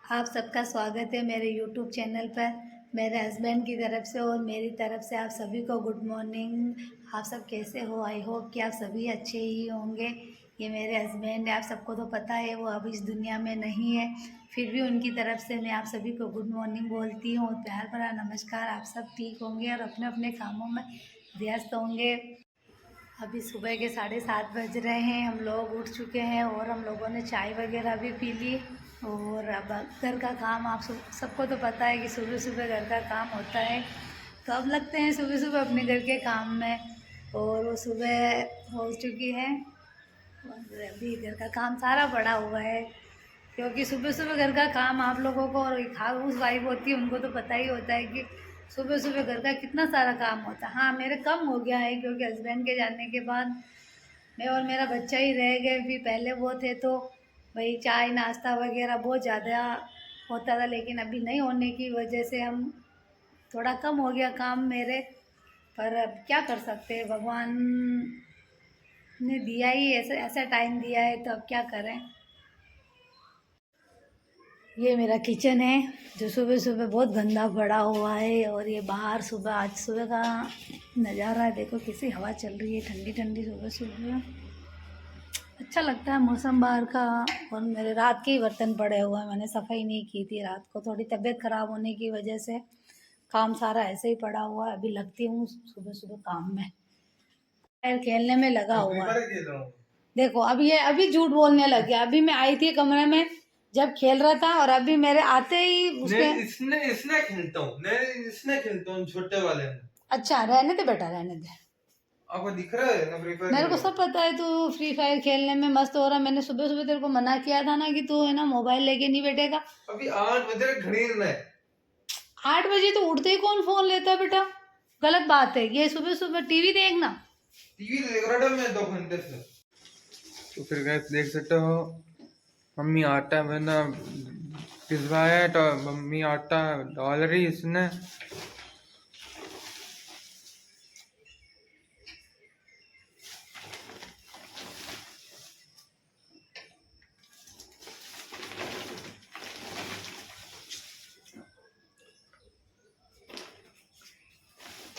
आप सबका स्वागत है मेरे यूट्यूब चैनल पर। मेरे हस्बैंड की तरफ से और मेरी तरफ से आप सभी को गुड मॉर्निंग। आप सब कैसे हो? आई होप कि आप सभी अच्छे ही होंगे। ये मेरे हस्बैंड है, आप सबको तो पता है वो अब इस दुनिया में नहीं है, फिर भी उनकी तरफ से मैं आप सभी को गुड मॉर्निंग बोलती हूँ और प्यार भरा नमस्कार। आप सब ठीक होंगे और अपने अपने कामों में व्यस्त होंगे। अभी सुबह के 7:30 बज रहे हैं, हम लोग उठ चुके हैं और हम लोगों ने चाय वगैरह भी पी ली। और अब घर का काम आप सबको तो पता है कि सुबह सुबह घर का काम होता है, तो अब लगते हैं सुबह सुबह अपने घर के काम में। और वो सुबह हो चुकी है और अभी घर का काम सारा पड़ा हुआ है, क्योंकि सुबह सुबह घर का काम आप लोगों को और एक हाउस वाइफ होती है उनको तो पता ही होता है कि सुबह सुबह घर का कितना सारा काम होता है। हाँ, मेरे कम हो गया है क्योंकि हस्बैंड के जाने के बाद मैं और मेरा बच्चा ही रह गए। भी पहले वो थे तो भाई चाय नाश्ता वगैरह बहुत ज़्यादा होता था, लेकिन अभी नहीं होने की वजह से हम थोड़ा कम हो गया काम मेरे। पर अब क्या कर सकते हैं, भगवान ने दिया ही ऐसा ऐसा टाइम दिया है, तो अब क्या करें। ये मेरा किचन है जो सुबह सुबह बहुत गंदा पड़ा हुआ है, और ये बाहर सुबह आज सुबह का नज़ारा है। देखो कैसी हवा चल रही है, ठंडी ठंडी सुबह सुबह। अच्छा लगता है मौसम बाहर का। और मेरे रात के ही बर्तन पड़े हुए हैं, मैंने सफाई नहीं की थी रात को, थोड़ी तबीयत ख़राब होने की वजह से काम सारा ऐसे ही पड़ा हुआ है। अभी लगती हूँ सुबह सुबह काम में, खैर खेलने में लगा हुआ है। देखो अब ये अभी झूठ बोलने लग गया। अभी मैं आई थी कमरे में जब खेल रहा था, और अभी मेरे आते ही उसके इसने इसने खेलता हूँ इसने खेलता हूँ छोटे वाले में। अच्छा रहने दे बेटा, रहने दे। आपको दिख रहा है ना फ्री फायर? मेरे को सब पता है तू फ्री फायर खेलने में मस्त हो रहा है। मैंने सुबह सुबह तेरे को मना किया था ना कि तू है ना मोबाइल लेके नहीं बैठेगा। अभी 8 बजे घड़ी में 8 बजे तो उठते ही कौन फोन लेता है बेटा, गलत बात है ये। सुबह सुबह टीवी देखना, टीवी देख रहा था मैं 2 घंटे से। तो फिर गैस देख सकते हो, मम्मी आटा मैंने पिसवाया है, तो मम्मी आटा डाल रही इसने।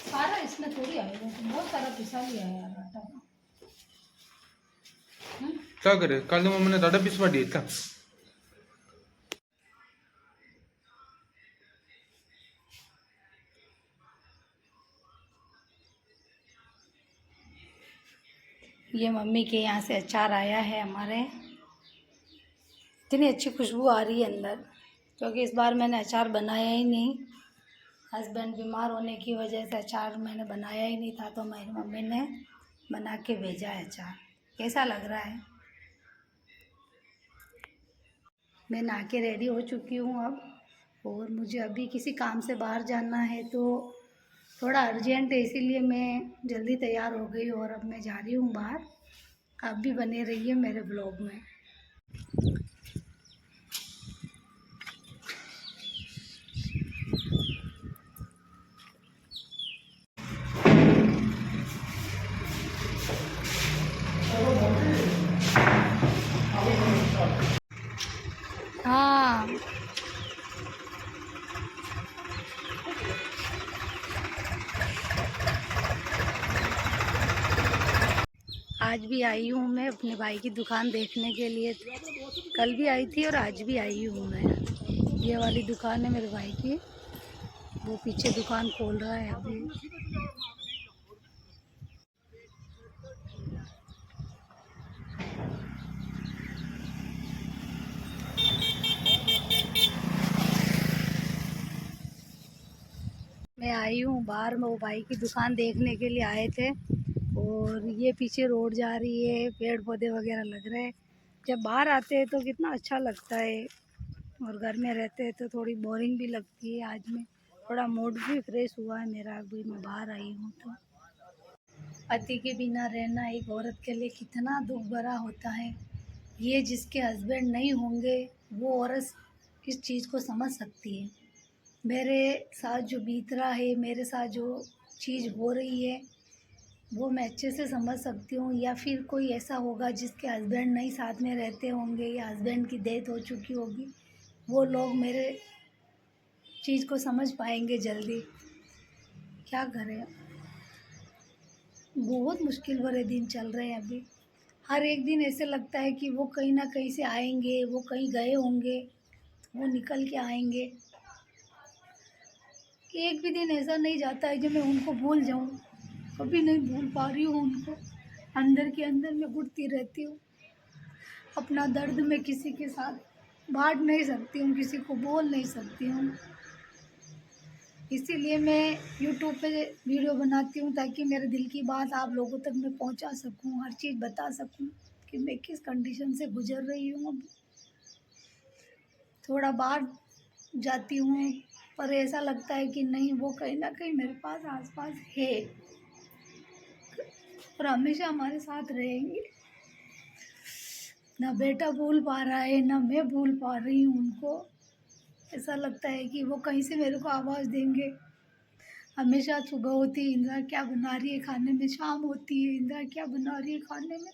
सारा इसमें थोड़ी आएगा, तो बहुत सारा पिसा लिया है यार आटा का। क्या करे, कल तो मम्मी ने दादा पिसवा दिया था। ये मम्मी के यहाँ से अचार आया है हमारे। इतनी अच्छी खुशबू आ रही है अंदर, क्योंकि इस बार मैंने अचार बनाया ही नहीं। हस्बैंड बीमार होने की वजह से अचार मैंने बनाया ही नहीं था, तो मेरी मम्मी ने बना के भेजा है अचार। कैसा लग रहा है? मैं नहा के रेडी हो चुकी हूँ अब, और मुझे अभी किसी काम से बाहर जाना है, तो थोड़ा अर्जेंट है, इसीलिए मैं जल्दी तैयार हो गई और अब मैं जा रही हूँ बाहर। आप भी बने रहिए मेरे ब्लॉग में। हाँ, आज भी आई हूँ मैं अपने भाई की दुकान देखने के लिए। कल भी आई थी और आज भी आई हूँ मैं। ये वाली दुकान है मेरे भाई की, वो पीछे दुकान खोल रहा है अभी। मैं आई हूँ बाहर में, वो भाई की दुकान देखने के लिए आए थे। और ये पीछे रोड जा रही है, पेड़ पौधे वगैरह लग रहे हैं। जब बाहर आते हैं तो कितना अच्छा लगता है, और घर में रहते हैं तो थोड़ी बोरिंग भी लगती है। आज में थोड़ा मूड भी फ्रेश हुआ है मेरा, अभी मैं बाहर आई हूँ तो। पति के बिना रहना एक औरत के लिए कितना दुख भरा होता है, ये जिसके हस्बैंड नहीं होंगे वो औरत इस चीज़ को समझ सकती है। मेरे साथ जो बीत रहा है, मेरे साथ जो चीज़ हो रही है, वो मैं अच्छे से समझ सकती हूँ। या फिर कोई ऐसा होगा जिसके हस्बैंड नहीं साथ में रहते होंगे, या हस्बैंड की डेथ हो चुकी होगी, वो लोग मेरे चीज़ को समझ पाएंगे जल्दी। क्या करें, बहुत मुश्किल भरे दिन चल रहे हैं अभी। हर एक दिन ऐसे लगता है कि वो कहीं ना कहीं से आएंगे, वो कहीं गए होंगे, वो निकल के आएंगे। एक भी दिन ऐसा नहीं जाता है जो मैं उनको भूल जाऊं। कभी नहीं भूल पा रही हूँ उनको। अंदर के अंदर मैं घुटती रहती हूँ। अपना दर्द मैं किसी के साथ बांट नहीं सकती हूँ, किसी को बोल नहीं सकती हूँ। इसीलिए मैं यूट्यूब पे वीडियो बनाती हूँ, ताकि मेरे दिल की बात आप लोगों तक मैं पहुँचा सकूँ, हर चीज़ बता सकूँ कि मैं किस कंडीशन से गुजर रही हूँ। अब थोड़ा बाहर जाती हूँ, पर ऐसा लगता है कि नहीं, वो कहीं ना कहीं मेरे पास आसपास है और हमेशा हमारे साथ रहेंगे। ना बेटा भूल पा रहा है, ना मैं भूल पा रही हूँ उनको। ऐसा लगता है कि वो कहीं से मेरे को आवाज़ देंगे। हमेशा सुबह होती है, इंदिरा क्या बना रही है खाने में, शाम होती है, इंदिरा क्या बना रही है खाने में।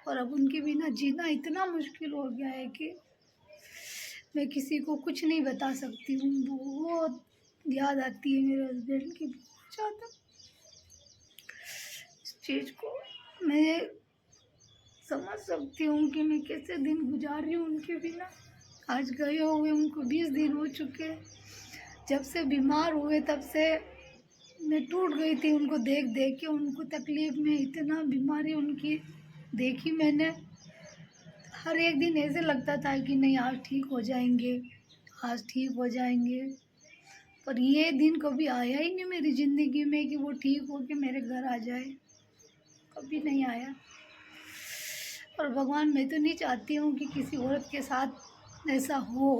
और अब उनके बिना जीना इतना मुश्किल हो गया है कि मैं किसी को कुछ नहीं बता सकती हूँ। बहुत याद आती है मेरे हस्बैंड की, बहुत ज़्यादा। इस चीज़ को मैं समझ सकती हूँ कि मैं कैसे दिन गुजार रही हूँ उनके बिना। आज गए हुए उनको 20 दिन हो चुके हैं। जब से बीमार हुए तब से मैं टूट गई थी उनको देख देख के। उनको तकलीफ़ में इतना बीमारी उनकी देखी मैंने। हर एक दिन ऐसे लगता था कि नहीं, आज ठीक हो जाएंगे, आज ठीक हो जाएंगे। पर ये दिन कभी आया ही नहीं मेरी ज़िंदगी में कि वो ठीक हो के मेरे घर आ जाए। कभी नहीं आया। और भगवान, मैं तो नहीं चाहती हूँ कि किसी औरत के साथ ऐसा हो।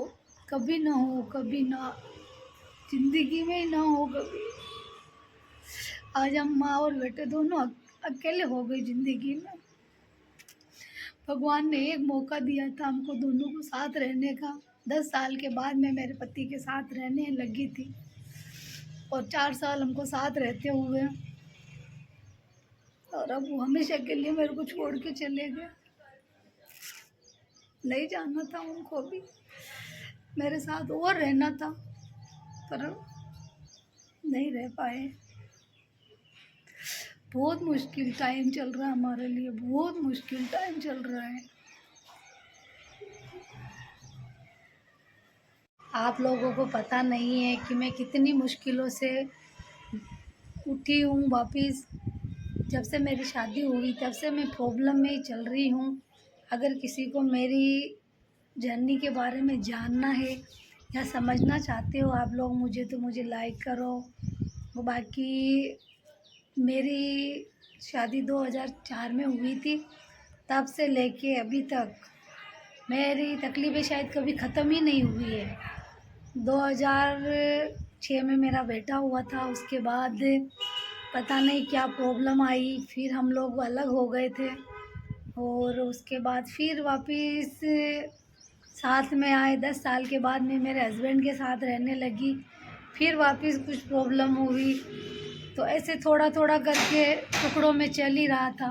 कभी ना हो, कभी ना, ज़िंदगी में ही ना हो कभी। आज हम माँ और बेटे दोनों अकेले हो गए ज़िंदगी में। भगवान ने एक मौका दिया था हमको दोनों को साथ रहने का। 10 साल के बाद मैं मेरे पति के साथ रहने लगी थी और 4 साल हमको साथ रहते हुए, और अब वो हमेशा के लिए मेरे को छोड़ के चले गए। नहीं जाना था उनको भी, मेरे साथ और रहना था, पर नहीं रह पाए। बहुत मुश्किल टाइम चल रहा है हमारे लिए, बहुत मुश्किल टाइम चल रहा है। आप लोगों को पता नहीं है कि मैं कितनी मुश्किलों से उठी हूँ वापस। जब से मेरी शादी हुई तब से मैं प्रॉब्लम में ही चल रही हूँ। अगर किसी को मेरी जर्नी के बारे में जानना है या समझना चाहते हो आप लोग मुझे, तो मुझे लाइक करो। बाकी मेरी शादी 2004 में हुई थी, तब से लेके अभी तक मेरी तकलीफ़ें शायद कभी ख़त्म ही नहीं हुई है। 2006 में मेरा बेटा हुआ था, उसके बाद पता नहीं क्या प्रॉब्लम आई, फिर हम लोग अलग हो गए थे। और उसके बाद फिर वापस साथ में आए। 10 साल के बाद मैं मेरे हस्बैंड के साथ रहने लगी। फिर वापस कुछ प्रॉब्लम हुई, तो ऐसे थोड़ा थोड़ा करके टुकड़ों में चल ही रहा था।